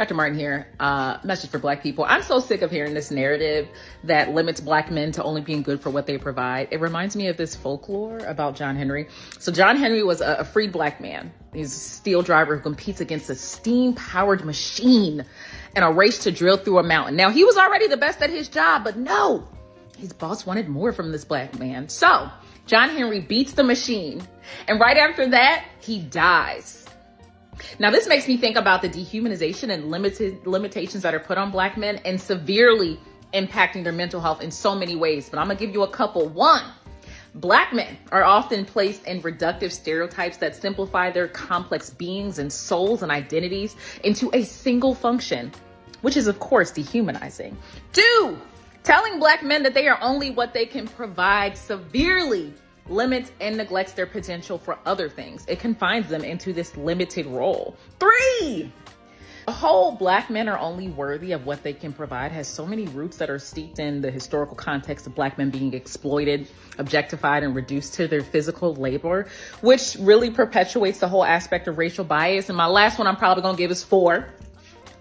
Dr. Martin here. Message for Black people. I'm so sick of hearing this narrative that limits Black men to only being good for what they provide. It reminds me of this folklore about John Henry. So John Henry was a freed Black man. He's a steel driver who competes against a steam-powered machine in a race to drill through a mountain. Now, he was already the best at his job, but no, his boss wanted more from this Black man. So John Henry beats the machine, and right after that, he dies. Now, this makes me think about the dehumanization and limitations that are put on Black men and severely impacting their mental health in so many ways. But I'm going to give you a couple. One, Black men are often placed in reductive stereotypes that simplify their complex beings and souls and identities into a single function, which is, of course, dehumanizing. Two, telling Black men that they are only what they can provide severely limits and neglects their potential for other things. It confines them into this limited role. Three, the whole Black men are only worthy of what they can provide has so many roots that are steeped in the historical context of Black men being exploited, objectified, and reduced to their physical labor, which really perpetuates the whole aspect of racial bias. And my last one I'm probably gonna give is 4.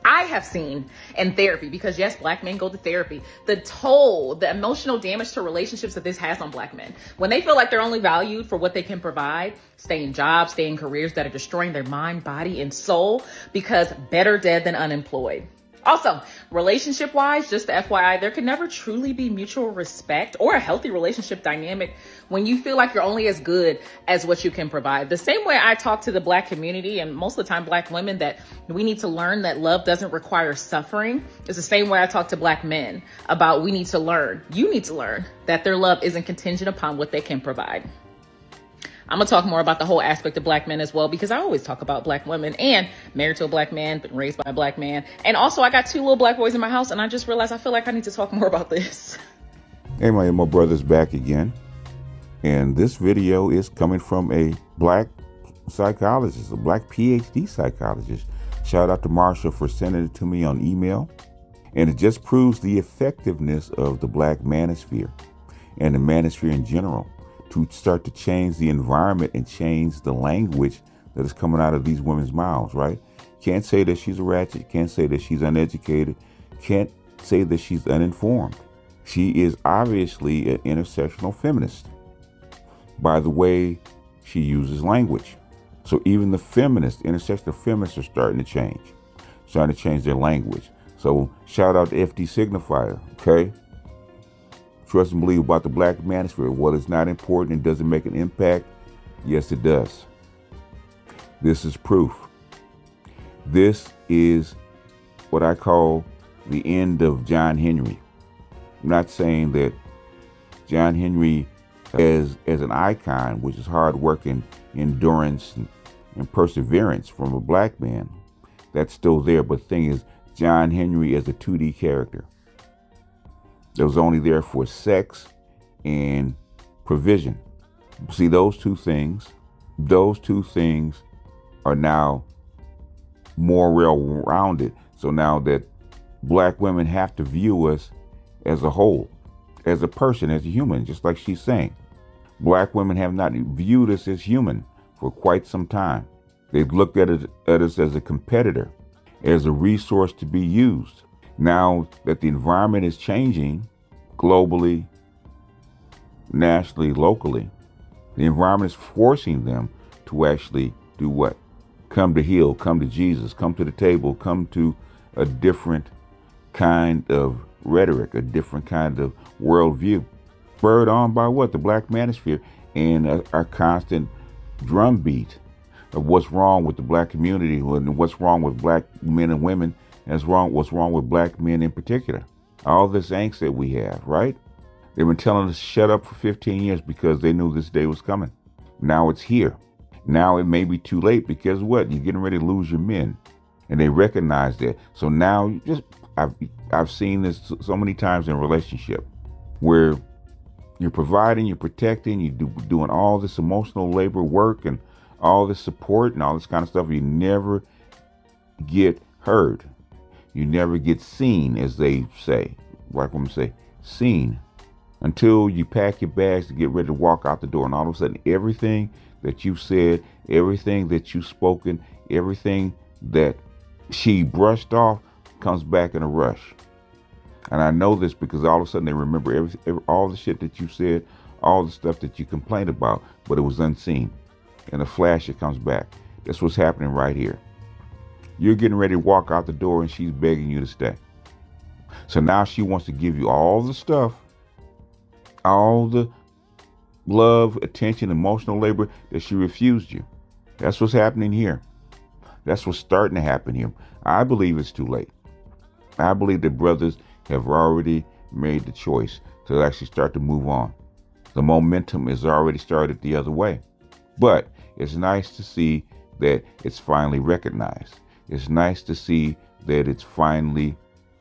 I have seen in therapy, because yes, Black men go to therapy, the toll, the emotional damage to relationships that this has on Black men. When they feel like they're only valued for what they can provide, stay in jobs, stay in careers that are destroying their mind, body, and soul, because better dead than unemployed. Also, relationship-wise, just the FYI, there can never truly be mutual respect or a healthy relationship dynamic when you feel like you're only as good as what you can provide. The same way I talk to the Black community and most of the time Black women that we need to learn that love doesn't require suffering, is the same way I talk to Black men about you need to learn that their love isn't contingent upon what they can provide. I'm gonna talk more about the whole aspect of Black men as well, because I always talk about Black women and married to a Black man, been raised by a Black man. And also I got 2 little Black boys in my house, and I just realized I feel like I need to talk more about this. Hey, my brother's back again. And this video is coming from a Black psychologist, a Black PhD psychologist. Shout out to Marsha for sending it to me on email. And it just proves the effectiveness of the Black manosphere and the manosphere in general, to start to change the environment and change the language that is coming out of these women's mouths, right? Can't say that she's a ratchet. Can't say that she's uneducated. Can't say that she's uninformed. She is obviously an intersectional feminist by the way she uses language. So even the feminists, intersectional feminists, are starting to change their language. So shout out to FD Signifier, okay? Trust and believe about the Black manosphere. What is not important and doesn't make an impact? Yes, it does. This is proof. This is what I call the end of John Henry. I'm not saying that John Henry as an icon, which is hard work and endurance and perseverance from a Black man, that's still there. But the thing is, John Henry as a 2D character that was only there for sex and provision. See, those two things are now more well-rounded. So now that Black women have to view us as a whole, as a person, as a human, just like she's saying. Black women have not viewed us as human for quite some time. They've looked at us as a competitor, as a resource to be used. Now that the environment is changing globally, nationally, locally, the environment is forcing them to actually do what? Come to heal, come to Jesus, come to the table, come to a different kind of rhetoric, a different kind of worldview. Spurred on by what? The Black manosphere and our constant drumbeat of what's wrong with the Black community and what's wrong with Black men and women, and what's wrong with Black men in particular. All this angst that we have, right? They've been telling us to shut up for 15 years because they knew this day was coming. Now it's here. Now it may be too late because what? You're getting ready to lose your men. And they recognize that. So now I've seen this so many times in a relationship where you're providing, you're protecting, you're doing all this emotional labor work and all this support and all this kind of stuff. You never get heard. You never get seen, as they say. Black women say, seen. Until you pack your bags to get ready to walk out the door. And all of a sudden, everything that you've said, everything that you've spoken, everything that she brushed off, comes back in a rush. And I know this because all of a sudden they remember all the shit that you said, all the stuff that you complained about, but it was unseen. In a flash, it comes back. That's what's happening right here. You're getting ready to walk out the door and she's begging you to stay. So now she wants to give you all the stuff, all the love, attention, emotional labor that she refused you. That's what's happening here. That's what's starting to happen here. I believe it's too late. I believe that brothers have already made the choice to actually start to move on. The momentum is already started the other way. But it's nice to see that it's finally recognized. It's nice to see that it's finally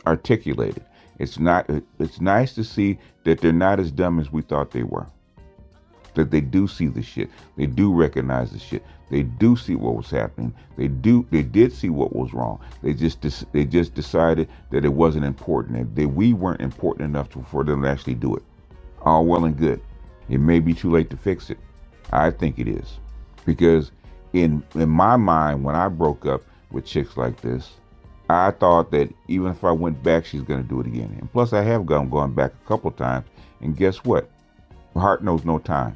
articulated. It's nice to see that they're not as dumb as we thought they were. That they do see the shit. They do recognize the shit. They do see what was happening. They did see what was wrong. They just decided that it wasn't important, that we weren't important enough for them to actually do it. All well and good. It may be too late to fix it. I think it is. Because in my mind, when I broke up with chicks like this, I thought that even if I went back, she's going to do it again. And plus, I have gone back a couple of times. And guess what? My heart knows no time.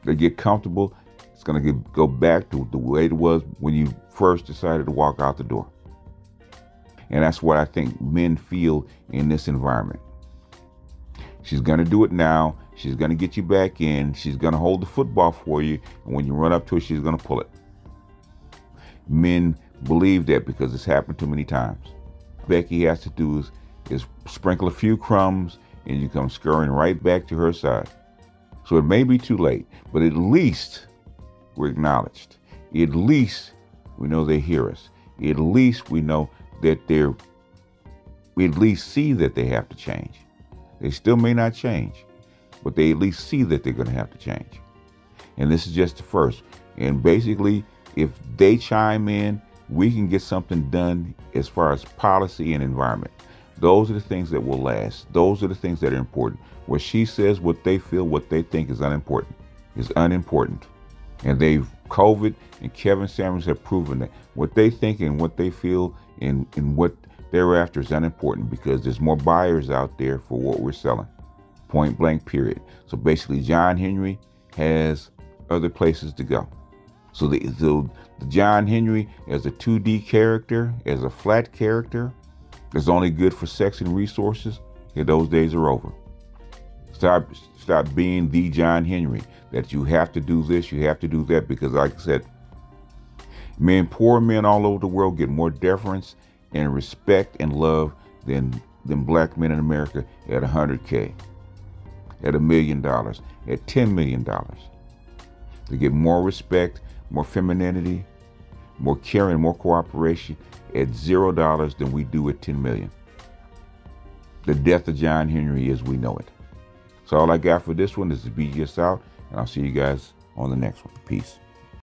They get comfortable. It's going to go back to the way it was when you first decided to walk out the door. And that's what I think men feel in this environment. She's going to do it now. She's going to get you back in. She's going to hold the football for you. And when you run up to her, she's going to pull it. Men believe that because it's happened too many times. Becky has to do is sprinkle a few crumbs and you come scurrying right back to her side. So it may be too late, but at least we're acknowledged. At least we know they hear us. At least we know that we at least see that they have to change. They still may not change, but they at least see that they're going to have to change. And this is just the first. And basically, if they chime in, we can get something done as far as policy and environment. Those are the things that will last. Those are the things that are important. What she says, what they feel, what they think is unimportant. And COVID and Kevin Samuels have proven that what they think and what they feel and what they're after is unimportant because there's more buyers out there for what we're selling. Point blank, period. So basically, John Henry has other places to go. So the John Henry as a 2D character, as a flat character, is only good for sex and resources. Yeah, those days are over. Stop being the John Henry, that you have to do this, you have to do that, because like I said, poor men all over the world get more deference and respect and love than black men in America at 100K, at $1 million, at $10 million. They get more respect, more femininity, more caring, more cooperation at $0 than we do at 10 million. The death of John Henry as we know it. So all I got for this one is to beat us out, and I'll see you guys on the next one. Peace.